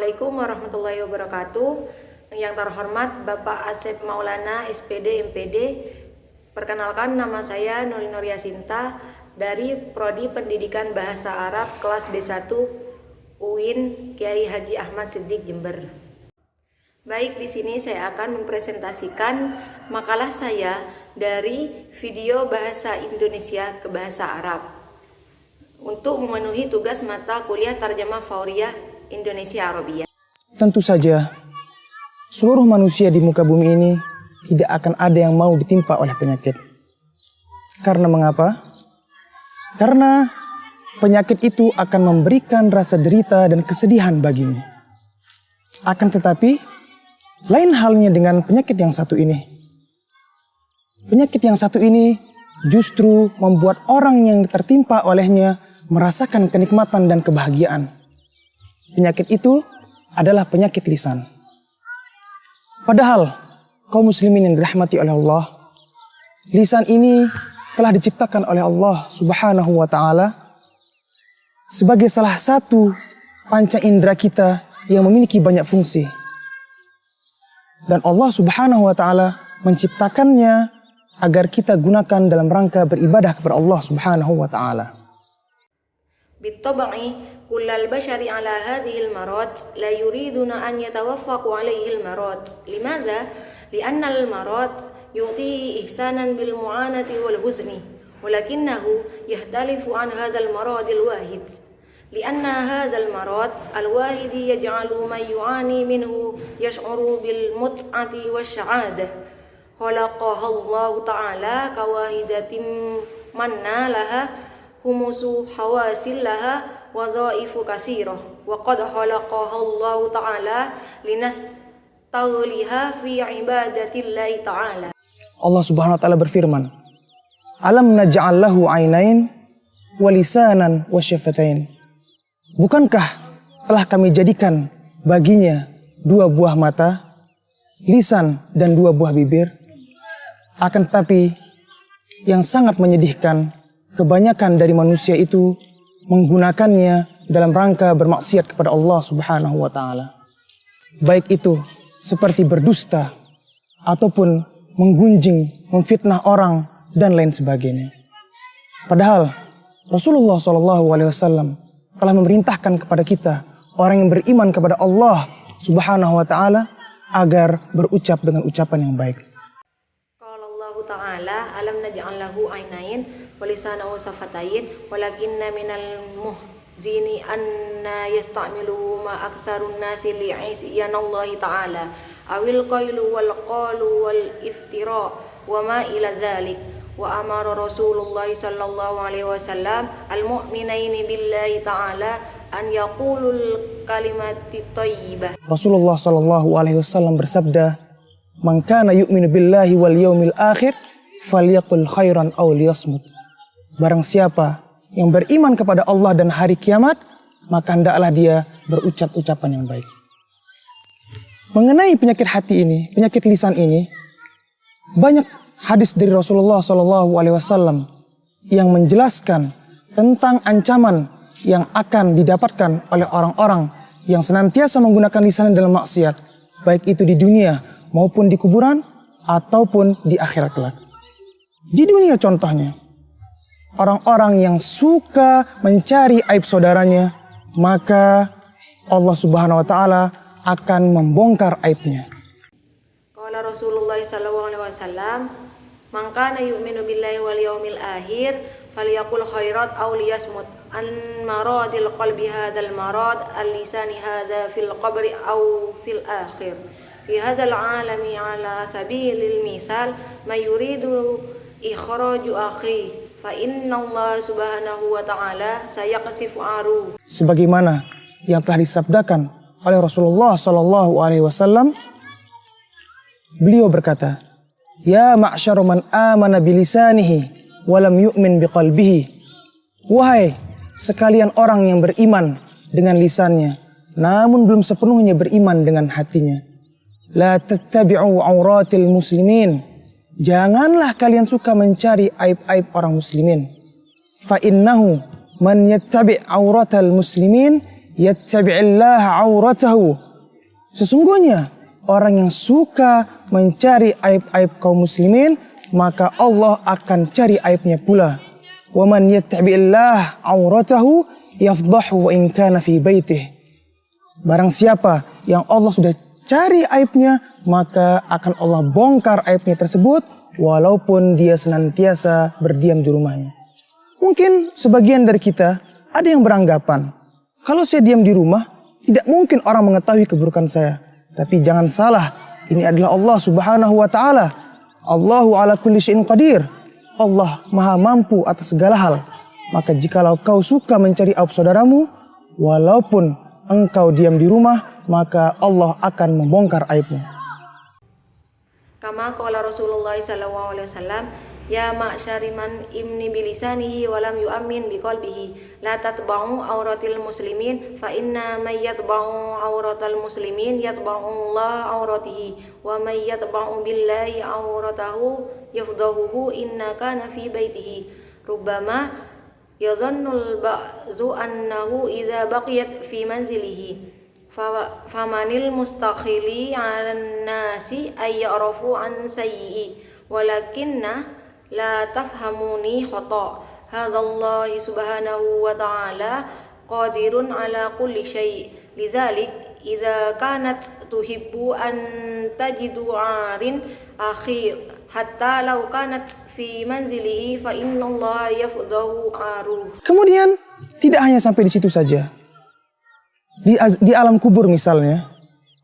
Assalamualaikum warahmatullahi wabarakatuh. Yang terhormat Bapak Asep Maulana SPD MPD. Perkenalkan, nama saya Nuri Nur Yasinta dari Prodi Pendidikan Bahasa Arab kelas B1 UIN Kiai Haji Ahmad Siddiq Jember. Baik, di sini saya akan mempresentasikan makalah saya dari video bahasa Indonesia ke bahasa Arab untuk memenuhi tugas mata kuliah Tarjamah Fauriyah Indonesia Arabia. Tentu saja, seluruh manusia di muka bumi ini tidak akan ada yang mau ditimpa oleh penyakit. Karena mengapa? Karena penyakit itu akan memberikan rasa derita dan kesedihan baginya. Akan tetapi, lain halnya dengan penyakit yang satu ini. Penyakit yang satu ini justru membuat orang yang tertimpa olehnya merasakan kenikmatan dan kebahagiaan. Penyakit itu adalah penyakit lisan. Padahal kaum muslimin yang dirahmati oleh Allah, lisan ini telah diciptakan oleh Allah Subhanahu wa Ta'ala sebagai salah satu panca indera kita yang memiliki banyak fungsi. Dan Allah Subhanahu wa Ta'ala menciptakannya agar kita gunakan dalam rangka beribadah kepada Allah Subhanahu wa Ta'ala. Bittabai kullal bashari ala hadhihi al-marad la yuriduna an yatawaffaqu alayhi al-marad. Limadha? Lianna al-marad yu'ti ihsanan bil mu'anati wal huzni, walakinnahu yahtalifu an hadha al-marad al-wahid. Lianna hadha al-marad al-wahid yaj'alu man yu'ani minhu yash'uru bil mut'ati wasya'adah. Khalaqaha Allah ta'ala kawahidatin manna laha humusu hawasil laha wadhaifu kasirah wa qad khalaqaha Allah ta'ala linastawliha fi ibadatillahi ta'ala. Allah Subhanahu wa Ta'ala berfirman, Alam naj'al lahu ainain wa lisanan wa syafatain. Bukankah telah kami jadikan baginya dua buah mata, lisan dan dua buah bibir? Akan tetapi yang sangat menyedihkan, kebanyakan dari manusia itu menggunakannya dalam rangka bermaksiat kepada Allah Subhanahu wa Ta'ala. Baik itu seperti berdusta ataupun menggunjing, memfitnah orang dan lain sebagainya. Padahal Rasulullah SAW telah memerintahkan kepada kita, orang yang beriman kepada Allah Subhanahu wa Ta'ala, agar berucap dengan ucapan yang baik. Qala Allah Ta'ala, alam naj'al lahu ainain walisana wa safatain walakinna minal muhzini anna yasta'miluhu ma aksarun nasi li'isyanallahi ta'ala awil qailu wal qalu wal iftira wa ma ila dzalik. Wa amara Rasulullah sallallahu alaihi wasallam al mu'minaini billahi ta'ala an yaqulul kalimati thayyibah. Rasulullah sallallahu alaihi wasallam bersabda, "Man kana yu'minu billahi wal yaumil akhir falyaqul khairan aw liyasmut." Barang siapa yang beriman kepada Allah dan hari kiamat, maka hendaklah dia berucap ucapan yang baik. Mengenai penyakit hati ini, penyakit lisan ini, banyak hadis dari Rasulullah SAW yang menjelaskan tentang ancaman yang akan didapatkan oleh orang-orang yang senantiasa menggunakan lisan dalam maksiat, baik itu di dunia maupun di kuburan ataupun di akhirat kelak. Di dunia contohnya, orang-orang yang suka mencari aib saudaranya, maka Allah Subhanahu wa Ta'ala akan membongkar aibnya. Qala Rasulullah sallallahu alaihi wasallam, "Man kana yu'minu billahi wal yaumil akhir falyaqul khairat aw liyasmut. An maradil qalbi hadzal marad al-lisani hadza fil qabri aw fil akhir. Fi hadzal alami ala sabilil misal may yuridu ikhraju akhi fa inna Allah Subhanahu wa Ta'ala sayaqsifu aru." Sebagaimana yang telah disabdakan oleh Rasulullah sallallahu alaihi wasallam, beliau berkata, "Ya ma'syar man amana bilisanihi wa lam yu'min biqalbihi." Wahai sekalian orang yang beriman dengan lisannya, namun belum sepenuhnya beriman dengan hatinya. La tattabi'u auratil muslimin. Janganlah kalian suka mencari aib-aib orang muslimin. Fa innahu man yattabi' auratal muslimin yattabi'illaha auratahu. Sesungguhnya orang yang suka mencari aib-aib kaum muslimin, maka Allah akan cari aibnya pula. Wa man yattabi'illaha auratahu yafdahu wa in kana fi baitih. Barang siapa yang Allah sudah cari aibnya, maka akan Allah bongkar aibnya tersebut walaupun dia senantiasa berdiam di rumahnya. Mungkin sebagian dari kita ada yang beranggapan, kalau saya diam di rumah, tidak mungkin orang mengetahui keburukan saya. Tapi jangan salah, ini adalah Allah Subhanahu wa Ta'ala. Allahu ala kulli syai'in qadir. Allah maha mampu atas segala hal. Maka jikalau kau suka mencari aib saudaramu, walaupun engkau diam di rumah, maka Allah akan membongkar aibmu. Kama qala Rasulullah sallallahu alaihi wasallam, ya ma'syari man imni bilisanihi wa lam yu'min biqalbihi la tatba'u auratil muslimin fa inna may yatba'u auratal muslimin yatba'u Allah auratihi wa may yatba'u billahi auratahu yafdahuhu inna kana fi baitihi rubbama yadhannul ba'dhu annahu idza baqiyat fi manzilihi famanil mustakhili 'alan nasi ay ya'rafu an sayyi walakinna la tafhamuni khata hadallahi subhanahu wa ta'ala qadirun ala kulli syai' lidzalik idza kanat tuhibbu an tajidu 'arin akhir hatta law kanat fi manzilihi fa innallaha yafdahu 'aruh. Kemudian tidak hanya sampai di situ saja. Di alam kubur misalnya,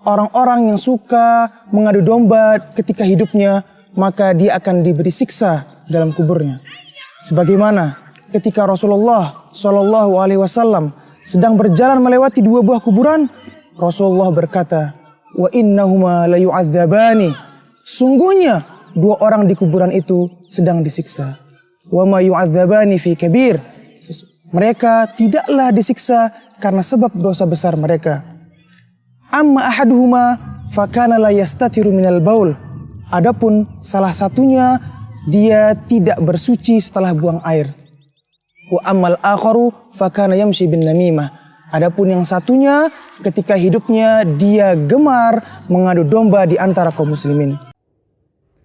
orang-orang yang suka mengadu domba ketika hidupnya, maka dia akan diberi siksa dalam kuburnya. Sebagaimana ketika Rasulullah Shallallahu Alaihi Wasallam sedang berjalan melewati dua buah kuburan, Rasulullah berkata, wa innahuma la yu'adzabani. Sungguhnya dua orang di kuburan itu sedang disiksa. Wa ma yu'adzabani fi kabir. Mereka tidaklah disiksa karena sebab dosa besar mereka. Amma ahaduhuma fakana la yastatiru minal baul. Adapun salah satunya dia tidak bersuci setelah buang air. Wa ammal akharu fakana yamshi bin namimah. Adapun yang satunya ketika hidupnya dia gemar mengadu domba di antara kaum muslimin.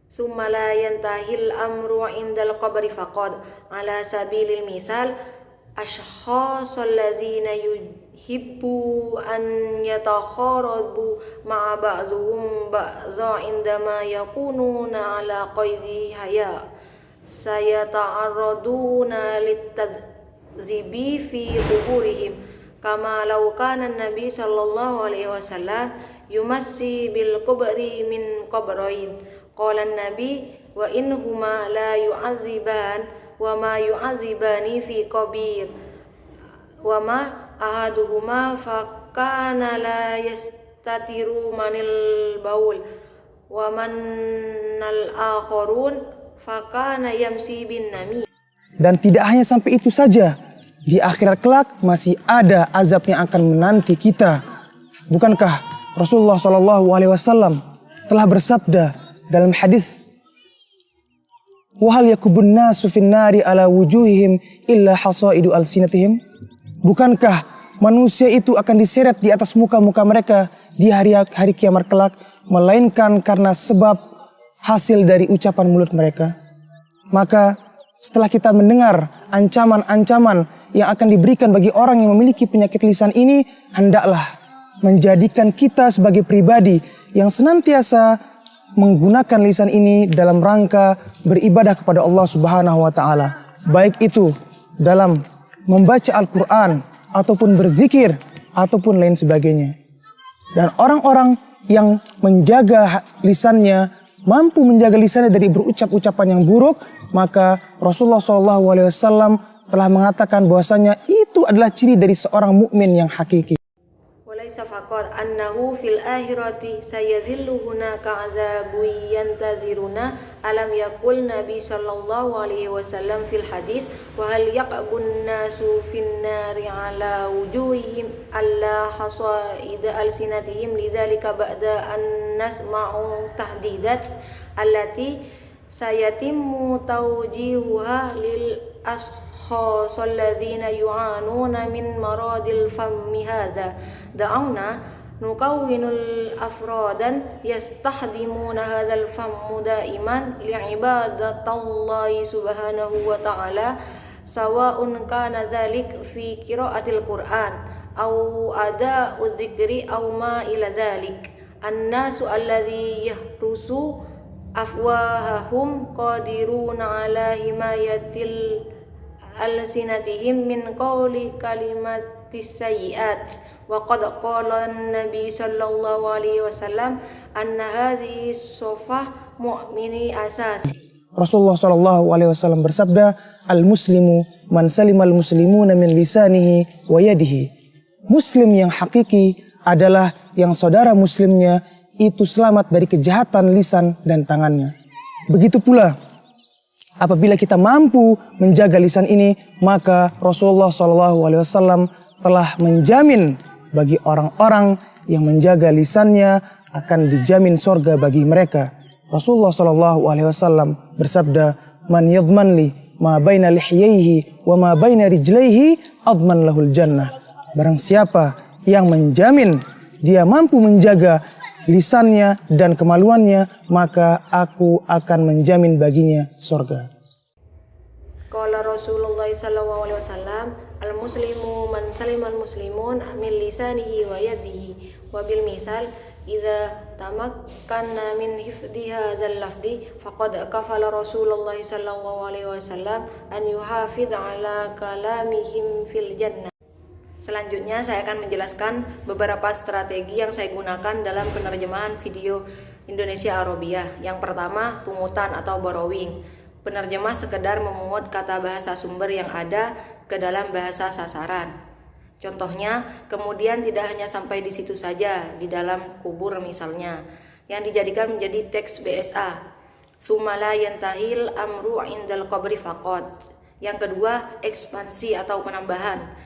Summa la yantahil amru indal qabri faqad ala sabilil misal ashkhasal ladzina yuhibbu an yatakharabu ma'a ba'dhum ba'dha indama yakununa ala qaidi haya sayata'arraduna litadzibi fi quburihim kama law kana an-nabi sallallahu alaihi wasallam yumassi bil qubri min qabrain qala an-nabi wa innahuma la yu'adziban wa ma yu'azibani fi qabir wa ma ahaduhuma fakana la yastatiru manil baul wa manal akharun fakana yamsi bin nami. Dan tidak hanya sampai itu saja, di akhirat kelak masih ada azab yang akan menanti kita. Bukankah Rasulullah SAW telah bersabda dalam hadis, wahal yakubun nasu finnari ala wujuhihim illa hasaidu alsinatihim. Bukankah manusia itu akan diseret di atas muka-muka mereka di hari kiamat kelak, melainkan karena sebab hasil dari ucapan mulut mereka. Maka setelah kita mendengar ancaman-ancaman yang akan diberikan bagi orang yang memiliki penyakit lisan ini, hendaklah menjadikan kita sebagai pribadi yang senantiasa menggunakan lisan ini dalam rangka beribadah kepada Allah Subhanahu wa Ta'ala, baik itu dalam membaca Al-Quran ataupun berzikir ataupun lain sebagainya. Dan orang-orang yang menjaga lisannya, mampu menjaga lisannya dari berucap ucapan yang buruk, maka Rasulullah SAW telah mengatakan bahwasanya itu adalah ciri dari seorang mukmin yang hakiki. Walaysa faqad annahu fil akhirati sayadhillu hunaka azabun yantaziruna alam yaqul nabi sallallahu alaihi wasallam fil hadis wa hal yaqbun nasu fin nari ala wujuhihim alla hasaida alsinatihim lidzalika ba'da an nasma'u tahdidat allati sayatimmu tawjihuha lil خاصة الذين يعانون من مرض الفم هذا دعونا نكون الأفرادا يستخدمون هذا الفم دائما لعبادة الله سبحانه وتعالى سواء كان ذلك في قراءة القرآن أو أداء الذكر أو ما إلى ذلك. الناس الذي يحرس أفواههم قادرون على حماية ألسنتهم من قول كلمات السيئات وقد قال النبي صلى الله عليه وسلم أن هذه الصفة مؤمن أساسي. Rasulullah Shallallahu Alaihi Wasallam bersabda, al-muslimu man salimal muslimuna min lisanihi wa yadihi. Muslim yang hakiki adalah yang saudara muslimnya itu selamat dari kejahatan lisan dan tangannya. Begitu pula apabila kita mampu menjaga lisan ini, maka Rasulullah Shallallahu Alaihi Wasallam telah menjamin bagi orang-orang yang menjaga lisannya akan dijamin surga bagi mereka. Rasulullah Shallallahu Alaihi Wasallam bersabda, "Man yadman li ma baina lihyaihi wa ma baina rijlaihi adman lahul jannah." Barang siapa yang menjamin dia mampu menjaga lisannya dan kemaluannya, maka aku akan menjamin baginya surga. Qala Rasulullah sallallahu alaihi wasallam, al-muslimu man salimal muslimun min lisanihi wa yadihi wa bil misal idza tamakkanna min hifdhi hadzal lafzi faqad kafala Rasulullah sallallahu alaihi wasallam an yuhafidh ala kalamihim fil jannah. Selanjutnya saya akan menjelaskan beberapa strategi yang saya gunakan dalam penerjemahan video Indonesia Arabia. Yang pertama, pungutan atau borrowing. Penerjemah sekedar memungut kata bahasa sumber yang ada ke dalam bahasa sasaran. Contohnya, kemudian tidak hanya sampai di situ saja, di dalam kubur misalnya, yang dijadikan menjadi teks BSA. Sumala yantahil amru indal qabri faqad. Yang kedua, ekspansi atau penambahan.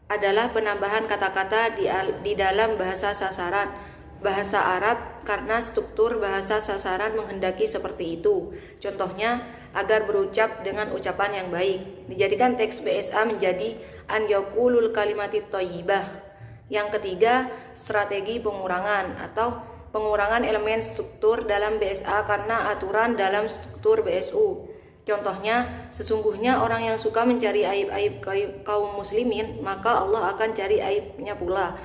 Adalah penambahan kata-kata di dalam bahasa sasaran, bahasa Arab, karena struktur bahasa sasaran menghendaki seperti itu. Contohnya, agar berucap dengan ucapan yang baik. Dijadikan teks BSA menjadi an yaqulul kalimatit thayyibah. Yang ketiga, strategi pengurangan atau pengurangan elemen struktur dalam BSA karena aturan dalam struktur BSU. Contohnya, sesungguhnya orang yang suka mencari aib-aib kaum muslimin, maka Allah akan cari aibnya pula.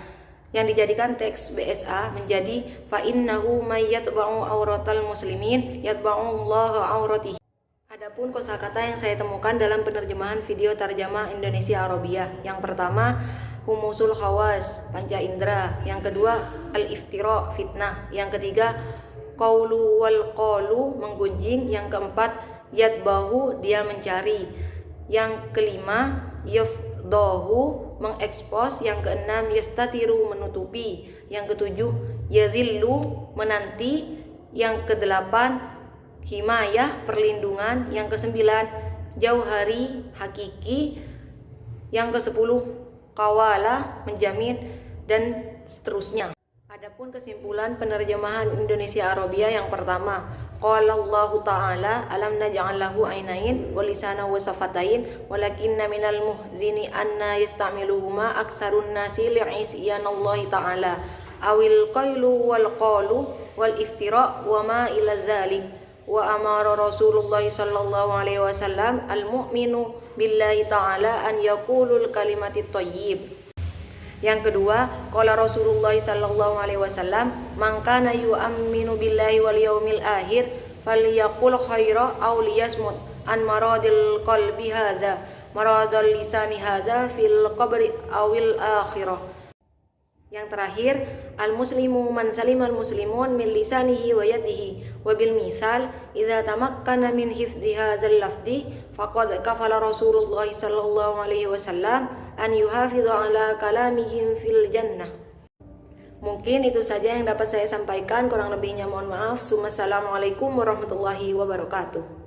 Yang dijadikan teks BSA menjadi fa innahu may yatba'u auratal muslimin yatba'u Allahu auratihi. Adapun kosakata yang saya temukan dalam penerjemahan video tarjamah Indonesia Arabia. Yang pertama, humusul khawas, panca indera. Yang kedua, al-iftira, fitnah. Yang ketiga, qaulu wal qalu, menggunjing. Yang keempat, yatbahu, dia mencari. Yang kelima, yafdahu, mengekspos. Yang keenam, yastatiru, menutupi. Yang ketujuh, yazillu, menanti. Yang kedelapan, himayah, perlindungan. Yang kesembilan, jauhari, hakiki. Yang kesepuluh, kawalah, menjamin, dan seterusnya. Adapun kesimpulan penerjemahan Indonesia Arabia yang pertama, qala Allah Ta'ala alam naj'al lahu ainain wa lisana wa safatain walakinna minal muhzini anna yastamiluhuma aksarun nasi li'isyanallahi ta'ala awil qailu wal qalu wal iftira wa ma ila dzalik. Wa amara Rasulullah sallallahu alaihi wasallam al-mu'minu billahi ta'ala an yaqulul kalimatit thayyib. Yang kedua, qala Rasulullah sallallahu alaihi wasallam man kana yu'minu billahi wal yaumil akhir falyaqul khaira aw liyasmut an maradil qalbi hadza maradul lisani hadza fil qabri awil akhirah. Yang terakhir, al-muslimu man salimal muslimun min lisanihi wa yadihi wa bil misal idza tamakkana min hifdhi hadzal lafzi faqad kafala Rasulullah sallallahu alaihi wasallam an yuhafidha ala kalamihim fil jannah. Mungkin itu saja yang dapat saya sampaikan, kurang lebihnya mohon maaf. Assalamualaikum warahmatullahi wabarakatuh.